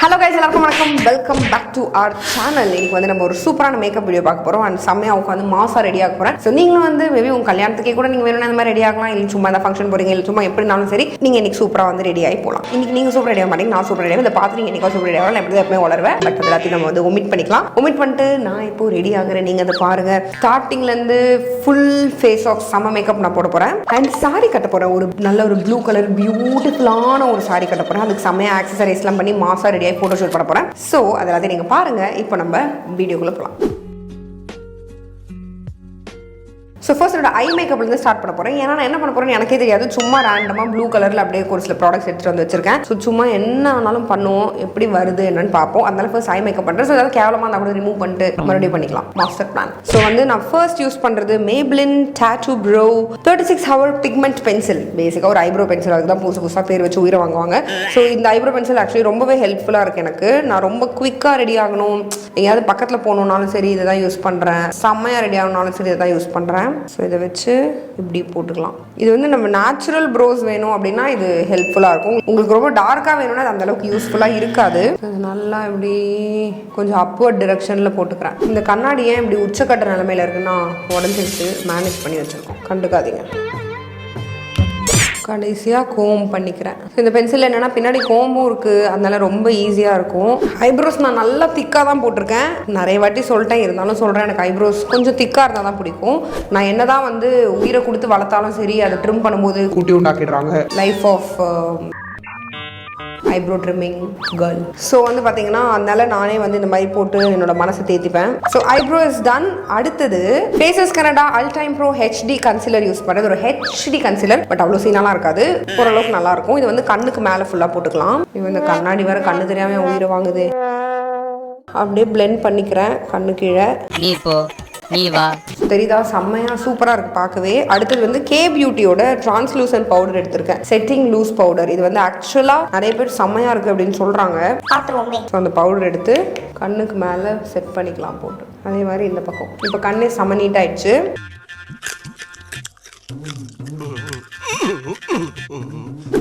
Hello guys, எல்லாருக்கும் வணக்கம். Welcome back to our channel. இன்னைக்கு வந்து நம்ம ஒரு சூப்பரான மேக்கப் வீடியோ பார்க்க போகிறோம். அண்ட் செம்மையாக உட்காந்து மாசாக ரெடி ஆக போகிறேன். ஸோ நீங்களும் வந்து மேபி உங்கள் கல்யாணத்துக்கே கூட நீங்கள் வேணும்னா அந்த மாதிரி ரெடி ஆகலாம். இல்லை சும்மா தான் ஃபங்க்ஷன் போகிறீங்க, இல்லை சும்மா எப்படினாலும் சரி நீங்கள் இன்னைக்கு சூப்பராக வந்து ரெடி ஆகி போகலாம். இன்னைக்கு நீங்கள் சூப்பர் ரெடி ஆக மாட்டீங்க, நான் சூப்பர் ரெடி ஆகும். இதை பார்த்து நீங்கள் இன்னைக்கு சூப்பர் ரெடி ஆகலாம். எப்படி எப்பவுமே வளருவேன். பட் அது எல்லாத்தையும் நம்ம வந்து ஒமிட் பண்ணிக்கலாம். ஒமிட் பண்ணிட்டு நான் இப்போ ரெடி ஆகுறேன். நீங்கள் அதை பாருங்கள். ஸ்டார்டிங்லேருந்து ஃபுல் ஃபேஸ் ஆஃப் சம்ம மேக்கப் நான் போட போகிறேன். அண்ட் சாரி கட்ட போகிறேன். ஒரு நல்ல ஒரு ப்ளூ கலர் பியூட்டிஃபுல்லான ஒரு சாரி கட்ட போகிறேன். அதுக்கு செம்மையாக ஆக்சசரிஸ்லாம் பண்ணி மாசாக ரெடியாகி ஃபோட்டோ ஷூட் பண்ண போகிறேன். ஸோ அதெல்லாத்தையும் நீங்கள் பாருங்கள். இப்போ நம்ம வீடியோக்குள்ளே போகலாம். ஸோ ஃபர்ஸ்ட் என்னோட ஐ மேக்கப்லேருந்து ஸ்டார்ட் பண்ண போகிறேன். ஏன்னா நான் என்ன பண்ண போகிறேன்னு எனக்கே தெரியாது. சும்மா ரேண்டமாக ப்ளூ கலரில் அப்படியே ஒரு சில ப்ராடக்ட்ஸ் எடுத்துகிட்டு வந்து வச்சிருக்கேன். ஸோ சும்மா என்ன ஆனாலும் பண்ணுவோம், எப்படி வருது என்னன்னு பார்ப்போம். அதனால ஃபர்ஸ்ட் ஐ மேக்கப் பண்ணுறேன். ஸோ ஏதாவது கேவலமாக இருந்தால் கூட ரிமூவ் பண்ணிட்டு மறுபடியும் பண்ணிக்கலாம். Master plan. ஸோ வந்து நான் ஃபர்ஸ்ட் யூஸ் பண்ணுறது Maybelline Tattoo Brow 36 Hour Pigment Pencil. பேசிக்காக ஒரு ஐப்ரோ பென்சில். அதுக்கு தான் புதுசாக பேர் வச்சு உயிரை வாங்குவாங்க. ஸோ இந்த ஐப்ரோ பென்சில் ஆக்சுவலி ரொம்பவே ஹெல்ப்ஃபுல்லாக இருக்குது எனக்கு. நான் ரொம்ப குவிக்காக ரெடி ஆகணும், எங்கேயாவது பக்கத்தில் போகணுன்னாலும் சரி இதை தான் யூஸ் பண்ணுறேன். செம்மையாக ரெடி ஆகணும்னாலும் சரி இதை தான் யூஸ் பண்ணுறேன். ஸோ இதை வச்சு இப்படி போட்டுக்கலாம். இது வந்து நம்ம நேச்சுரல் ப்ரோஸ் வேணும் அப்படின்னா இது ஹெல்ப்ஃபுல்லாக இருக்கும். உங்களுக்கு ரொம்ப டார்க்காக வேணும்னா அது அந்தளவுக்கு யூஸ்ஃபுல்லாக இருக்காது. நல்லா இப்படி கொஞ்சம் அப்வர்ட் டிரெக்ஷனில் போட்டுக்கிறேன். இந்த கண்ணாடி ஏன் இப்படி உச்சக்கட்ட நிலைமையில் இருக்குன்னா உடஞ்சிட்டு மேனேஜ் பண்ணி வச்சுருக்கோம், கண்டுக்காதீங்க. கடைசியாக கோம் பண்ணிக்கிறேன். இந்த பென்சில் என்னென்னா பின்னாடி கோம்பும் இருக்குது, அதனால ரொம்ப ஈஸியாக இருக்கும். ஐப்ரோஸ் நான் நல்லா திக்காக தான் போட்டிருக்கேன். நிறைய வாட்டி சொல்லிட்டேன், இருந்தாலும் சொல்கிறேன். எனக்கு ஐப்ரோஸ் கொஞ்சம் திக்காக இருந்தால் தான் பிடிக்கும். நான் என்ன தான் வந்து உயிரை கொடுத்து வளர்த்தாலும் சரி அதை ட்ரிம் பண்ணும்போது கூட்டி உண்டாக்கிடுறாங்க. Life of eyebrow trimming girl. So வந்து பார்த்தீங்கன்னா அதனால நானே வந்து இந்த மாதிரி போட்டு என்னோட மனசை தேத்திப்பேன். So eyebrow is done. அடுத்தது Faces Canada ultime pro HD concealer use பண்ணுறது. ஒரு ஹெச்டி கன்சிலர், பட் அவ்வளோ சீனாலாம் இருக்காது, ஓரளவுக்கு நல்லா இருக்கும். இது வந்து கண்ணுக்கு மேலே ஃபுல்லாக போட்டுக்கலாம். இது வந்து கண்ணாடி வேற கண்ணு தெரியாமல் உயிரை வாங்குது. அப்படியே பிளெண்ட் பண்ணிக்கிறேன் கண்ணு கீழே. தெரியுதா? செம்மையா சூப்பராக இருக்குது பார்க்கவே. அடுத்தது வந்து கே பியூட்டியோட டிரான்ஸ்லூசன்ட் பவுடர் எடுத்திருக்கேன். Setting loose powder. இது வந்து ஆக்சுவலாக நிறைய பேர் செம்மையா இருக்குது அப்படின்னு சொல்கிறாங்க. ஸோ அந்த பவுடர் எடுத்து கண்ணுக்கு மேலே செட் பண்ணிக்கலாம் போட்டு. அதே மாதிரி இந்த பக்கம் இப்போ கண்ணே செம்ம நீட் ஆயிடுச்சு.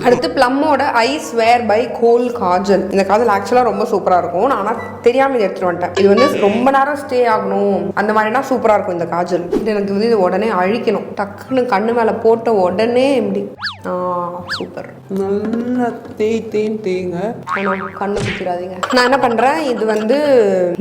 அடுத்து ப்ளம்மோட ஐஸ் வேர் பை கோல் காஜல். இந்த காஜல் ஆக்சுவலாக ரொம்ப சூப்பராக இருக்கும். நான் ஆனால் தெரியாமல் இதை எடுத்துட்டு வந்துட்டேன். இது வந்து ரொம்ப நேரம் ஸ்டே ஆகணும் அந்த மாதிரினா சூப்பராக இருக்கும் இந்த காஜல். இது எனக்கு வந்து இது உடனே அழிக்கணும். டக்குன்னு கண்ணு மேலே போட்ட உடனே இப்படி சூப்பர். நல்லா தேங்க கண்ணு பிடிச்சிடாதீங்க. நான் என்ன பண்ணுறேன், இது வந்து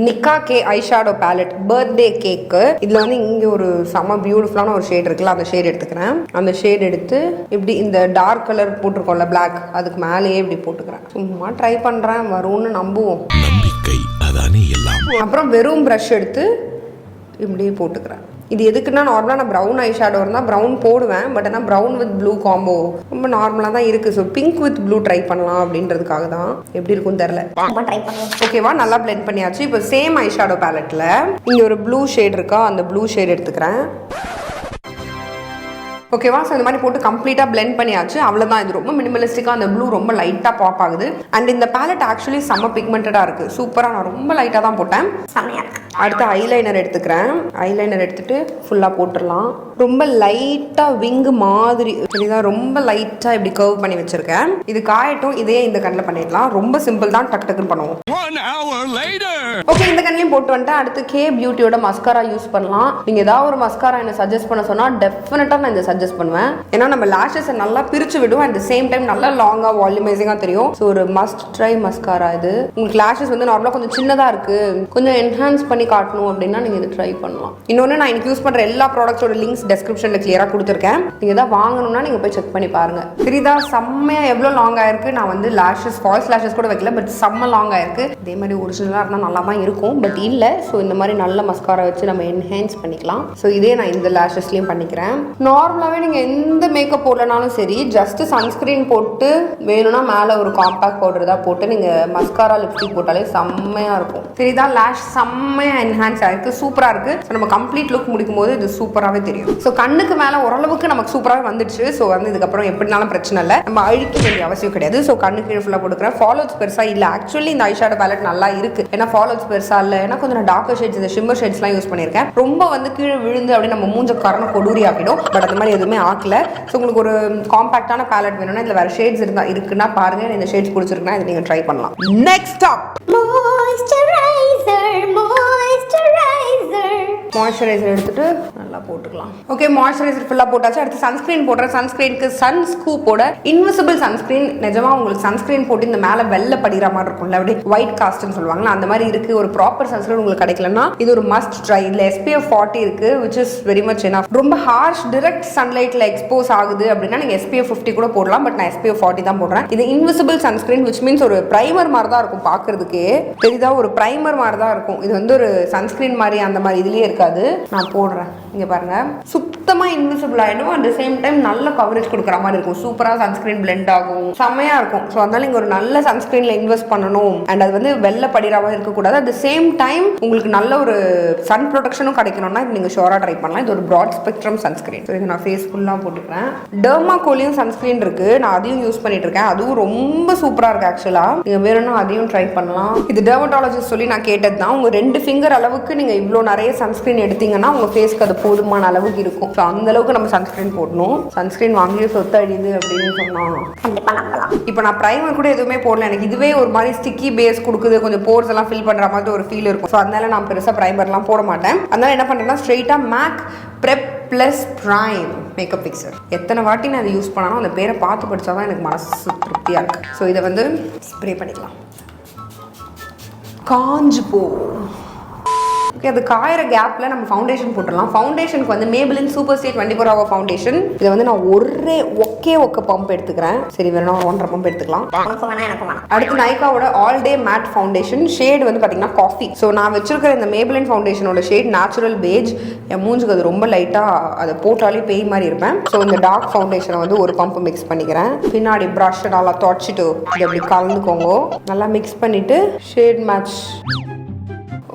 நிக்கா K eye shadow ballot birthday cake. இதில் வந்து இங்கே ஒரு செம்ம பியூட்டிஃபுல்லான ஒரு ஷேட் இருக்குல்ல, அந்த ஷேட் எடுத்துக்கிறேன். அந்த ஷேட் எடுத்து இப்படி இந்த டார்க் கலர் போட்டிருக்கோம்ல பிளாக், அதுக்கு மேலேயே இப்படி போட்டுக்கிறேன். சும்மா ட்ரை பண்ணுறேன், வரும்னு நம்புவோம். நம்பிக்கை அதானே எல்லாம். அப்புறம் வெறும் ப்ரஷ் எடுத்து இப்படியே போட்டுக்கிறேன். இது எதுக்குன்னா நார்மலாக நான் ப்ரௌன் ஐ ஷேடோ இருந்தால் ப்ரௌன் போடுவேன். பட் ஆனால் ப்ரௌன் வித் ப்ளூ காம்போ ரொம்ப நார்மலாக தான் இருக்குது. So pink with blue try பண்ணலாம் அப்படின்றதுக்காக தான். எப்படி இருக்கும்னு தெரில, ஓகேவா? நல்லா பிளெண்ட் பண்ணியாச்சு. இப்போ சேம் ஐ ஷேடோ பேலட்டில் இங்கே ஒரு ப்ளூ ஷேட் இருக்கா, அந்த ப்ளூ ஷேட் எடுத்துக்கிறேன். ஓகேவா? ஸோ இந்த மாதிரி போட்டு கம்ப்ளீட்டாக பிளெண்ட் பண்ணியாச்சு. அவ்வளோதான். இது ரொம்ப மினிமலிஸ்டிக்காக, அந்த ப்ளூ ரொம்ப லைட்டாக பாப் ஆகுது. அண்ட் இந்த பேலட் ஆக்சுவலி செம்ம பிக்மெண்டடாக இருக்குது. சூப்பராக. நான் ரொம்ப லைட்டாக தான் போட்டேன். செம்மையாக இருக்குது. அடுத்து ஐலைனர் எடுத்துக்கிறேன். ஐலைனர் எடுத்துகிட்டு ஃபுல்லாக போட்டுடலாம். ரொம்ப லைட்டாக விங்கு மாதிரி சரிதான், ரொம்ப லைட்டாக இப்படி கர்வ் பண்ணி வச்சுருக்கேன். இது காயட்டும். இதே இந்த கண்ணில் பண்ணிடலாம். ரொம்ப சிம்பிள் தான், டக்கு டக்குன்னு பண்ணுவோம். ஓகே, இந்த கண்ணிலையும் போட்டு வந்துட்டேன். அடுத்து கே பியூட்டியோட மஸ்காரா யூஸ் பண்ணலாம். நீங்கள் ஏதாவது ஒரு மஸ்காரா என்ன சஜஸ்ட் பண்ண சொன்னால் டெஃபினட்டாக நான் இந்த சஜஸ்ட் பண்ணுவேன். ஏன்னா நம்ம லேஷஸை நல்லா பிரிச்சு விடும். அட் த சேம் டைம் நல்லா லாங்காக வால்யூமைசிங்காக தெரியும். ஸோ ஒரு மஸ்ட் ட்ரை மஸ்காரா இது. உங்களுக்கு லேஷஸ் வந்து நார்மலாக கொஞ்சம் சின்னதாக இருக்குது, கொஞ்சம் என்ஹான்ஸ் பண்ணி காட்டணும் அப்படின்னா நீங்கள் இது ட்ரை பண்ணலாம். இன்னொன்று, நான் எனக்கு யூஸ் பண்ணுற எல்லா ப்ராடக்ட்ஸோட லிங்க்ஸ் டெஸ்கிரிப்ஷனில் கிளியராக கொடுத்துருக்கேன். நீங்கள் எதாவது வாங்கணும்னா நீங்கள் போய் செக் பண்ணி பாருங்கள். தெரியுதா செம்மையாக எவ்வளோ லாங் ஆயிருக்கு. நான் வந்து லேஷஸ் ஃபால்ஸ் லேஷஸ் கூட வைக்கல, பட் செம்ம லாங் ஆயிருக்கு. இதே மாதிரி ஒரிஜினலாக இருந்தால் நல்லா தான் இருக்கும், பட் இல்லை. ஸோ இந்த மாதிரி நல்ல மஸ்காரா வச்சு நம்ம என்ஹான்ஸ் பண்ணிக்கலாம். ஸோ இதே நான் இந்த லேஷஸ்லையும் பண்ணிக்கிறேன். நார்மலாகவே நீங்கள் எந்த மேக்கப் போடலனாலும் சரி, ஜஸ்ட் சன்ஸ்கிரீன் போட்டு வேணும்னா மேலே ஒரு காம்பாக்ட் பவுடர் தான் போட்டு நீங்கள் மஸ்காரா லிப்ஸ்டிக் போட்டாலே செம்மையாக இருக்கும். தெரியுதா? லேஷ் செம்மையாக என்ஹான்ஸ் ஆயிருக்கு, சூப்பராக இருக்குது. ஸோ நம்ம கம்ப்ளீட் லுக் முடிக்கும் போது இது சூப்பராகவே தெரியும். ஸோ கண்ணுக்கு மேலே ஓரளவுக்கு நமக்கு சூப்பராகவே வந்துடுச்சு. ஸோ வந்து இதுக்கப்புறம் எப்படினாலும் பிரச்சனை இல்லை, நம்ம அழிக்க வேண்டிய அவசியம் கிடையாது. ஸோ கண்ணு கீழே ஃபுல்லாக போட்டுக்கிறேன். ஃபாலோஸ் பெருசாக இல்லை. ஆக்சுவலி இந்த ஐ ஷேடோ பேலட் நல்லா இருக்குது. ஏன்னா ஃபாலோஸ் பெருசாக இல்லை. ஏன்னா கொஞ்சம் டார்க்கர் ஷேட்ஸ், இந்த ஷிம்மர் ஷேட்ஸ்லாம் யூஸ் பண்ணியிருக்கேன். ரொம்ப வந்து கீழே விழுந்து அப்படியே நம்ம மூஞ்ச கரண கொடூரி ஆக்கிடும். பட் அந்த மாதிரி எதுவுமே ஆக்கல. ஸோ உங்களுக்கு ஒரு காம்பாக்டான பேலட் வேணும்னா இதில் வேறு ஷேட்ஸ் இருக்குன்னா பாருங்கள். இந்த ஷேட்ஸ் பிடிச்சிருக்குன்னா இதை நீங்கள் ட்ரை பண்ணலாம். நெக்ஸ்ட் அப் மாய்ஸ்சரைசர் எடுத்துட்டு நல்லா போட்டுக்கலாம். ஓகே, மாய்ஸ்சரைசர் ஃபுல்லாக போட்டாச்சு. அடுத்து சன்ஸ்கிரீன் போடுறேன். சன்ஸ்கிரீனுக்கு சன்ஸ்கூப்போட இன்விசிபிள் சன்ஸ்கிரீன். நிஜமாக உங்களுக்கு சன்ஸ்கிரீன் போட்டு இந்த மேலே வெள்ளை படிகிற மாதிரி இருக்கும்ல, அப்படியே ஒயிட் காஸ்ட்னு சொல்லுவாங்களா, அந்த மாதிரி இருக்குது. ஒரு ப்ராப்பர் சன்ஸ்கிரீன் உங்களுக்கு கிடைக்கலன்னா இது ஒரு மஸ்ட் ட்ரை. இதில் SPF 40 இருக்குது, which is very much enough. ரொம்ப ஹார்ஷ் டிரெக்ட் சன்லைட்டில் எக்ஸ்போஸ் ஆகுது அப்படின்னா நீங்கள் SPF 50 கூட போடலாம். பட் நான் SPF 40 தான் போடுறேன். இது இன்விசிபிள் சன்ஸ்கிரீன், விச் மீன்ஸ் ஒரு ப்ரைமர் மாதிரி தான் இருக்கும். பார்க்கறதுக்கே பெரிதாக ஒரு ப்ரைமர் மாதிரி தான் இருக்கும். இது வந்து ஒரு சன்ஸ்கிரீன் மாதிரி அந்த மாதிரி இதுலேயே இருக்காது. நான் போடுறேன், இங்கே பாருங்க. சுத்தமாக இன்விசிபிள் ஆகிடும். அட் த சேம் டைம் நல்ல கவரேஜ் கொடுக்குற மாதிரி இருக்கும். சூப்பராக சன்ஸ்கிரீன் பிளெண்ட் ஆகும், செம்மையாக இருக்கும். ஸோ அதனால நீங்கள் ஒரு நல்ல சன்ஸ்கிரீனில் இன்வெஸ்ட் பண்ணணும். அண்ட் அது வந்து வெள்ளை படிகிற மாதிரி இருக்கக்கூடாது. அட் த சேம் டைம் உங்களுக்கு நல்ல ஒரு சன் ப்ரொடெக்ஷனும் கிடைக்கணும்னா இது நீங்கள் ஷோராக ட்ரை பண்ணலாம். இது ஒரு ப்ராட் ஸ்பெக்ட்ரம் சன்ஸ்கிரீன். ஸோ இது நான் ஃபேஸ் ஃபுல்லாக போட்டுக்கிறேன். டெர்மாகோலியும் சன்ஸ்கிரீன் இருக்குது, நான் அதையும் யூஸ் பண்ணிட்டு இருக்கேன். அதுவும் ரொம்ப சூப்பராக இருக்குது. ஆக்சுவலாக நீங்கள் வேணும்னா அதையும் ட்ரை பண்ணலாம். இது டெர்மட்டாலஜிஸ்ட் சொல்லி நான் கேட்டது தான். உங்கள் 2 ஃபிங்கர் அளவுக்கு நீங்கள் இவ்வளோ நிறைய சன்ஸ்கிரீன் எடுத்தீங்கன்னா உங்கள் ஃபேஸ்க்கு அது போதுமான அளவுக்கு இருக்கும். ஸோ அந்த அளவுக்கு நம்ம சன்ஸ்கிரீன் போடணும். சன்ஸ்கிரீன் வாங்கி சொத்து அடியுது அப்படின்னு சொன்னோம். கண்டிப்பாக நம்பலாம். இப்போ நான் ப்ரைமர் கூட எதுவுமே போடல. எனக்கு இதுவே ஒரு மாதிரி ஸ்டிக்கி பேஸ் கொடுக்குது. கொஞ்சம் போர்ஸ் எல்லாம் ஃபில் பண்ணுற மாதிரி ஒரு ஃபீல் இருக்கும். ஸோ அதனால நான் பெருசாக ப்ரைமர்லாம் போட மாட்டேன். அதனால என்ன பண்ணுறேன்னா ஸ்ட்ரெயிட்டாக MAC prep plus prime makeup fixer. எத்தனை வாட்டி நான் அதை யூஸ் பண்ணாலும் அந்த பேரை பார்த்து படித்தா தான் எனக்கு மனசு திருப்தியாக இருக்குது. ஸோ இதை வந்து ஸ்ப்ரே பண்ணிக்கலாம். காஞ்சு போ. ஓகே, அது காயிற கேப்பில் நம்ம ஃபவுண்டேஷன் போட்டுடலாம். ஃபவுண்டேஷனுக்கு வந்து Maybelline super stay 24 hour foundation. இதை வந்து நான் ஒக்க பம்ப் எடுத்துக்கிறேன். சரி, வேணும் 1.5 பம்ப் எடுத்துக்கலாம். அடுத்து நைக்காவோட all day matte foundation. Shade வந்து பார்த்தீங்கன்னா காஃபி. ஸோ நான் வச்சிருக்கிற இந்த மேபிளின் ஃபவுண்டேஷனோட ஷேட் நேச்சுரல் பேஜ். என் மூஞ்சுக்கு அது ரொம்ப லைட்டாக அதை போட்டாலே பேய் மாதிரி இருப்பேன். ஸோ இந்த டார்க் ஃபவுண்டேஷனை வந்து ஒரு பம்ப் மிக்ஸ் பண்ணிக்கிறேன். பின்னாடி ப்ரஷ் நல்லா தொடச்சிட்டு இது அப்படி கலந்துக்கோங்க. நல்லா மிக்ஸ் பண்ணிவிட்டு ஷேட் மேட்ச்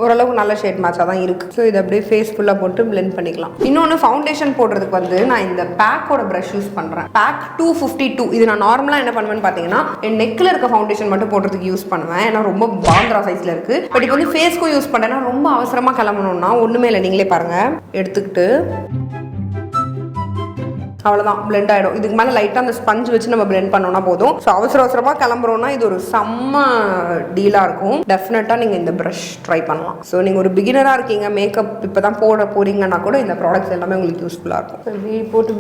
ஓரளவுக்கு நல்ல ஷேட் மேட்சாக தான் இருக்குது. ஸோ இதை அப்படியே ஃபேஸ் ஃபுல்லாக போட்டு பிளெண்ட் பண்ணிக்கலாம். இன்னொன்று ஃபவுண்டேஷன் போடுறதுக்கு வந்து நான் இந்த பேக்கோட ப்ரஷ் யூஸ் பண்ணுறேன். பேக் 252. இது நான் நார்மலாக என்ன பண்ணுவேன்னு பார்த்தீங்கன்னா என் நெக்கில் இருக்க ஃபவுண்டேஷன் மட்டும் போடுறதுக்கு யூஸ் பண்ணுவேன். ஏன்னா ரொம்ப பாந்திரா சைஸில் இருக்குது. பட் இப்போ வந்து ஃபேஸ்க்கும் யூஸ் பண்ணுறேன்னா ரொம்ப அவசரமாக கிளம்பணும்னா ஒன்றுமே இல்லை, நீங்களே பாருங்கள். எடுத்துக்கிட்டு அவ்வளோதான், பிளெண்ட் ஆகிடும். இதுக்கு மேலே லைட்டாக அந்த ஸ்பஞ்ச் வச்சு நம்ம பிளெண்ட் பண்ணோம்னா போதும். ஸோ அவசரமாக கிளம்புறோம்னா இது ஒரு செம்ம டீலாக இருக்கும். டெஃபினட்டாக நீங்கள் இந்த ப்ரஷ் ட்ரை பண்ணலாம். ஸோ நீங்கள் ஒரு பிகினராக இருக்கீங்க, மேக்கப் இப்போ தான் போட போறீங்கன்னா கூட இந்த ப்ராடக்ட்ஸ் எல்லாமே உங்களுக்கு யூஸ்ஃபுல்லாக இருக்கும். போட்டு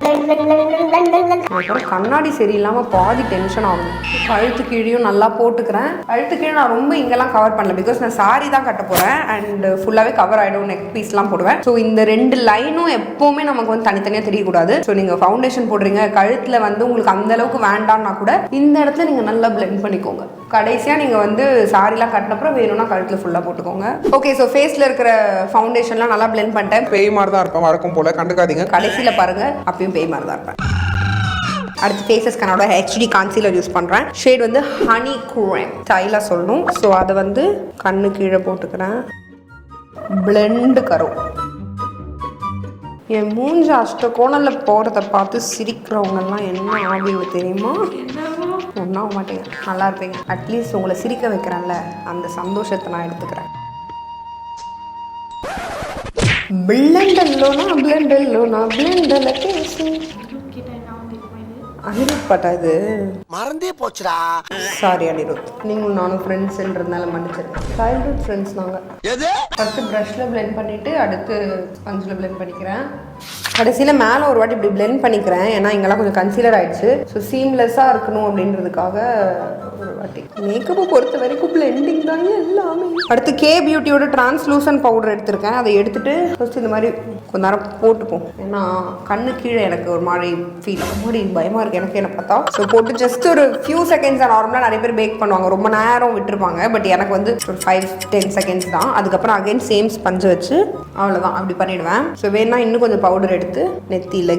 கண்ணாடி சரியில்லாமல் பாதி டென்ஷன் ஆகும். கழுத்து கீழையும் நல்லா போட்டுக்கிறேன். கழுத்து கீழே நான் ரொம்ப இங்கெல்லாம் கவர் பண்ணல, பிகாஸ் நான் சாரி தான் கட்ட போகிறேன். அண்ட் ஃபுல்லாகவே கவர் ஆகிடும். நெக் பீஸ்லாம் போடுவேன். ஸோ இந்த 2 லைனும் எப்போவுமே நமக்கு வந்து தனித்தனியாக தெரியக்கூடாது. ஸோ நீங்கள் ஃபவுண்டேஷன் போடுறீங்க, கழுத்தில் வந்து உங்களுக்கு அந்த அளவுக்கு வேண்டாம்னா கூட இந்த இடத்துல நீங்கள் நல்லா பிளெண்ட் பண்ணிக்கோங்க. கடைசியாக நீங்கள் வந்து சாரிலாம் கட்டினப்புறம் வேணும்னா கழுத்தில் ஃபுல்லாக போட்டுக்கோங்க. ஓகே, ஸோ ஃபேஸில் இருக்கிற ஃபவுண்டேஷன்லாம் நல்லா பிளெண்ட் பண்ணிட்டேன். பேய் மாதிரி தான் இருப்பேன் வழக்கம் போல், கண்டுக்காதீங்க. கடைசியில் பாருங்கள், அப்பயும் பேய் மாதிரி தான் இருப்பேன். அடுத்து ஃபேஸஸ் கனோட HD கான்சீலர் யூஸ் பண்ணுறேன். ஷேட் வந்து ஹனி க்ரீம் ஸ்டைலாக சொல்லணும். ஸோ அதை வந்து கண்ணு கீழே போட்டுக்கிறேன். பிளெண்டு கரோ. என் மூஞ்சி அஷ்டகோணலில் போகிறத பார்த்து சிரிக்கிறவங்கெல்லாம் என்ன ஆகுது தெரியுமா? ஒன்றும் ஆக மாட்டேங்க, நல்லா இருப்பீங்க. அட்லீஸ்ட் உங்களை சிரிக்க வைக்கிறேன்ல, அந்த சந்தோஷத்தை நான் எடுத்துக்கிறேன். பிளெண்டல்ல பேசு. அனிருத் பாட்டா இது? மறந்தே போச்சுடா. சாரி அனிருத், நீங்களும் நானும் ஃப்ரெண்ட்ஸ்ன்றதுனால மன்னிச்சிருக்கேன். சைல்ட்ஹுட் ஃப்ரெண்ட்ஸ் நாங்கள். ஃபர்ஸ்ட் ப்ரஷில் பிளெண்ட் பண்ணிவிட்டு அடுத்து ஸ்பஞ்சில் பிளெண்ட் பண்ணிக்கிறேன். கடைசியில் மேலே ஒரு வாட்டி இப்படி பிளெண்ட் பண்ணிக்கிறேன். ஏன்னா இங்கெல்லாம் கொஞ்சம் கன்சீலர் ஆகிடுச்சு. ஸோ சீம்லெஸ்ஸாக இருக்கணும் அப்படின்றதுக்காக ஒரு வாட்டி. மேக்கப்பை பொறுத்த வரைக்கும் பிளெண்டிங் தாங்க எல்லாமே. அடுத்து கே பியூட்டியோட டிரான்ஸ்லூசன் பவுடர் எடுத்திருக்கேன். அதை எடுத்துகிட்டு ஃபர்ஸ்ட் இந்த மாதிரி கொஞ்ச நேரம் போட்டுப்போம். ஏன்னா கண்ணு கீழே எனக்கு ஒரு மாதிரி ஃபீல் ஆகும், மாதிரி பயமாக இருக்குது எனக்கு என்ன பார்த்தா. ஸோ போட்டு ஜஸ்ட் ஒரு ஃபியூ செகண்ட்ஸ் தான். நார்மலாக நிறைய பேர் பேக் பண்ணுவாங்க, ரொம்ப நேரம் விட்டுருப்பாங்க. பட் எனக்கு வந்து ஒரு 5-10 செகண்ட்ஸ் தான். அதுக்கப்புறம் அகைன் சேம் ஸ்பஞ்சை வச்சு அவ்வளோதான் அப்படி பண்ணிவிடுவேன். ஸோ வேணா இன்னும் கொஞ்சம் பவுடர் எடுத்து நெத்தியில்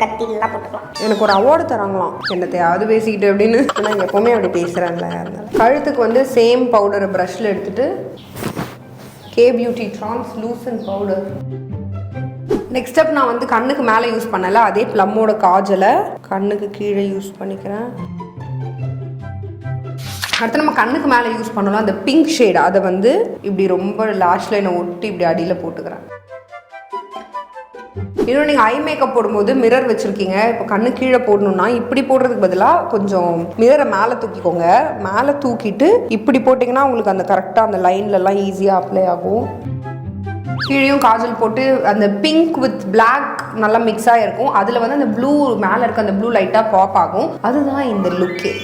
கத்திலாம் போட்டுக்கலாம். எனக்கு ஒரு அவார்டு தராங்களாம், என்னத்தையாவது பேசிக்கிட்டு அப்படின்னு. நான் எப்போவுமே அப்படி பேசுகிறேன்ல. கழுத்துக்கு வந்து சேம் பவுடரை ப்ரஷில் எடுத்துட்டு K beauty translucent powder. Next step நான் வந்து கண்ணுக்கு மேலே யூஸ் பண்ணல, அதே ப்ளம்மோட காஜலை கண்ணுக்கு கீழே யூஸ் பண்ணிக்கிறேன். அடுத்து நம்ம கண்ணுக்கு மேலே யூஸ் பண்ணலாம் அந்த பிங்க் ஷேட். அதை வந்து இப்படி ரொம்ப லாஸ்ட் லைனை ஒட்டி இப்படி அடியில் போட்டுக்கிறேன். இன்னும் நீங்கள் ஐ மேக்கப் போடும்போது மிரர் வச்சுருக்கீங்க, இப்போ கண்ணு கீழே போடணும்னா இப்படி போடுறதுக்கு பதிலாக கொஞ்சம் மிரரை மேலே தூக்கிக்கோங்க. மேலே தூக்கிட்டு இப்படி போட்டிங்கன்னா உங்களுக்கு அந்த கரெக்டாக அந்த லைன்லலாம் ஈஸியாக அப்ளை ஆகும். கீழேயும் காஜல் போட்டு அந்த பிங்க் வித் பிளாக் நல்லா மிக்ஸ் ஆகிருக்கும். அதில் வந்து அந்த ப்ளூ மேலே இருக்க அந்த ப்ளூ லைட்டாக பாப் ஆகும். அதுதான் இந்த லுக்கே.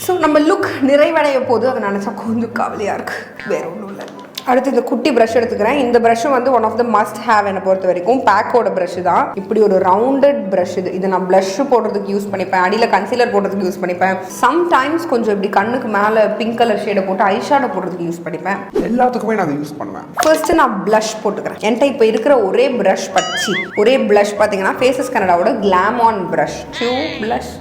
ஸோ நம்ம லுக் நிறைவடைய போது அதை நினச்சா கொஞ்சம் கவலையாக இருக்குது, வேற ஒன்றும் இல்லை. அடுத்து இந்த குட்டி ப்ரஷ் எடுத்துக்கிறேன். இந்த ப்ரஷ்ஷும் வந்து one of the must have என்னை பொறுத்த வரைக்கும். பேக்கோட ப்ரஷ் தான். இப்படி ஒரு ரவுண்டட் ப்ரஷ் இது நான் ப்ளஷ் போடுறதுக்கு யூஸ் பண்ணிப்பேன், அடியில் கன்சீலர் போடுறதுக்கு யூஸ் பண்ணிப்பேன். சம்டைம்ஸ் கொஞ்சம் இப்படி கண்ணுக்கு மேலே பிங்க் கலர் ஷேடை போட்டு ஐஷேடோ போடுறதுக்கு யூஸ் பண்ணிப்பேன். எல்லாத்துக்குமே நான் அதை யூஸ் பண்ணுவேன். ஃபர்ஸ்ட் நான் ப்ளஷ் போட்டுக்கிறேன். என்கிட்ட இப்போ இருக்கிற ஒரே ப்ரஷ் ஒரே ப்ளஷ் பார்த்தீங்கன்னா ஃபேஸஸ் கனடாவோட glam on brush. Blush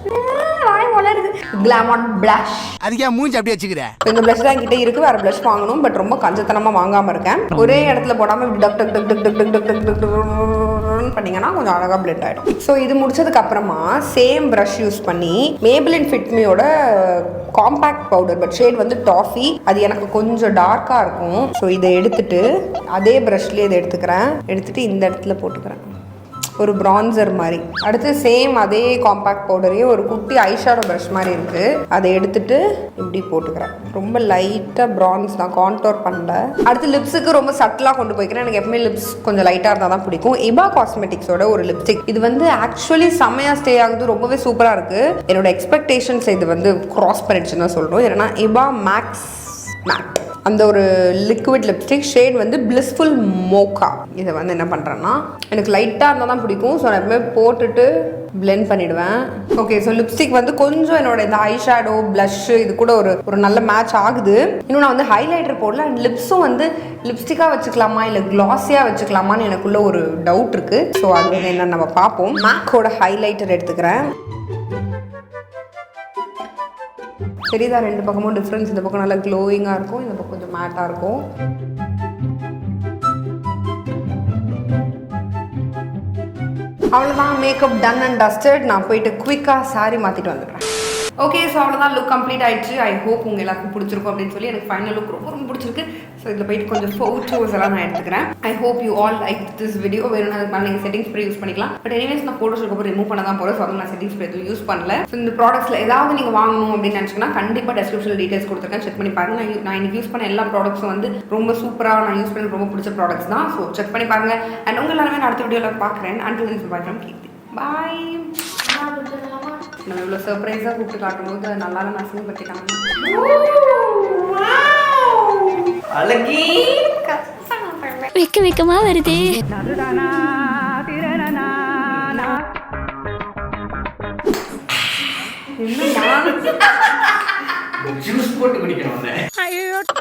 glam on blush. அதுக்கே மூஞ்சி அப்படியே வச்சுக்கிறேன். இந்த ப்ளஷ் தான் என்கிட்ட இருக்கு, வேற ப்ளஷ் வாங்கணும். பட் ரொம்ப கஞ்சத்தனமா வாங்காம இருக்கேன். ஒரே இடத்துல போடாம டக் டக் டக் டக் டக் டக் டக் டக் டக் பண்ணீங்கன்னா கொஞ்சம் அழகா பிளெண்ட் ஆயிடும். ஸோ இது முடிச்சதுக்கு அப்புறமா சேம் ப்ரஷ் யூஸ் பண்ணி மேபிளின் ஃபிட்மியோட காம்பேக்ட் பவுடர், பட் ஷேட் வந்து டாஃபி, அது எனக்கு கொஞ்சம் டார்க்கா இருக்கும். ஸோ இதை எடுத்துட்டு அதே ப்ரஷ்லேயே இதை எடுத்துட்டு இந்த இடத்துல போட்டுக்கிறேன், ஒரு பிரான்சர் மாதிரி. அடுத்து சேம் அதே காம்பேக்ட் பவுடரையே ஒரு குட்டி ஐஷேடோ ப்ரஷ் மாதிரி இருக்குது, அதை எடுத்துட்டு இப்படி போட்டுக்கிறேன். ரொம்ப லைட்டாக பிரான்ஸ் தான், கான்டோர் பண்ணல. அடுத்து லிப்ஸுக்கு ரொம்ப சட்டிலாக கொண்டு போய்க்கிறேன். எனக்கு எப்பவுமே லிப்ஸ் கொஞ்சம் லைட்டாக இருந்தால் தான் பிடிக்கும். இபா காஸ்மெட்டிக்ஸோட ஒரு லிப்ஸ்டிக். இது வந்து ஆக்சுவலி செம்மையாக ஸ்டே ஆகுது, ரொம்பவே சூப்பராக இருக்குது. என்னோட எக்ஸ்பெக்டேஷன்ஸ் இது வந்து கிராஸ் பண்ணிடுச்சுன்னு தான் சொல்கிறோம். ஏன்னா இபா மேக்ஸ் மேட் அந்த ஒரு லிக்விட் லிப்ஸ்டிக், ஷேட் வந்து பிளிஸ்ஃபுல் மோக்கா. இதை வந்து என்ன பண்ணுறேன்னா எனக்கு லைட்டாக இருந்தால் தான் பிடிக்கும். ஸோ நான் எப்பவுமே போட்டுட்டு பிளெண்ட் பண்ணிவிடுவேன். ஓகே, ஸோ லிப்ஸ்டிக் வந்து கொஞ்சம் என்னோட இந்த ஐ ஷேடோ ப்ளஷ்ஷு இது கூட ஒரு நல்ல மேட்ச் ஆகுது. இன்னும் நான் வந்து ஹைலைட்டர் போடல. அண்ட் லிப்ஸும் வந்து லிப்ஸ்டிக்காக வச்சுக்கலாமா இல்லை க்ளாஸியாக வச்சுக்கலாமான்னு எனக்குள்ள ஒரு டவுட் இருக்குது. ஸோ அது வந்து என்னன்னு நம்ம பார்ப்போம். மேக்கோட ஹைலைட்டர் எடுத்துக்கிறேன். சரிதா, ரெண்டு பக்கமும் டிஃப்ரென்ஸ். இந்த பக்கம் நல்லா க்ளோயிங்காக இருக்கும், இந்த பக்கம் கொஞ்சம் மேட்டாக இருக்கும். அவ்வளோதான், மேக்கப் டன் அண்ட் டஸ்டட். நான் போயிட்டு குயிக்காக சாரி மாற்றிட்டு வந்துடுறேன். ஓகே, ஸோ அவ்வளோதான், லுக் கம்ப்ளீட் ஆயிடுச்சு. ஐ ஹோப் உங்கள் எல்லாருக்கும் பிடிச்சிருக்கும் அப்படின்னு சொல்லி. எனக்கு ஃபைனல் லுக் ரொம்ப ரொம்ப பிடிச்சிருக்கு. ஸோ இதில் போயிட்டு கொஞ்சம் ஃபோட்டோஸ் எல்லாம் நான் எடுத்துக்கிறேன். I hope you all like this video. வேணும்னா அதுக்கு மேலே நீங்கள் செட்டிங்ஸ் ப்ரே யூஸ் பண்ணிக்கலாம். பட் எனிவேஸ் நான் ஃபோட்டோஸ் இருக்கப்போ ரிமூவ் பண்ண தான் போகிறேன். ஸோ அதில் நான் செட்டிங்ஸ் ப்ரே எதுவும் யூஸ் பண்ணல. ஸோ இந்த ப்ராடக்ட்ஸில் ஏதாவது நீங்கள் வாங்கணும் அப்படின்னு நினச்சிங்கன்னா கண்டிப்பாக டெஸ்கிரிப்ஷனில் டீட்டெயில்ஸ் கொடுத்துருக்கேன், செக் பண்ணி பாருங்க. நான் இன்னைக்கு யூஸ் பண்ண எல்லா ப்ராடக்ட்ஸும் வந்து ரொம்ப சூப்பராக நான் யூஸ் பண்ணி ரொம்ப பிடிச்ச ப்ராடக்ட்ஸ் தான். ஸோ செக் பண்ணி பாருங்க. அண்ட் உங்கள் எல்லாருமே நான் அடுத்த வீடியோவில் பார்க்குறேன். அண்ட் பாய் ஃப்ரம் கீர்த்தி. பாய். நம்ம இவ்வளோ சர்ப்ரைஸாக கூப்பிட்டு காட்டும்போது அது நல்லா நான் அசிங்கப்பட்டுட்டாங்க. வெக்கமா வருது.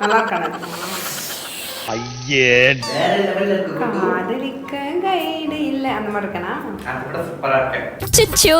நல்லா இருக்கானு காதலிக்க கைடு இல்லை அந்த மாதிரி இருக்கேனா? சுச்சோ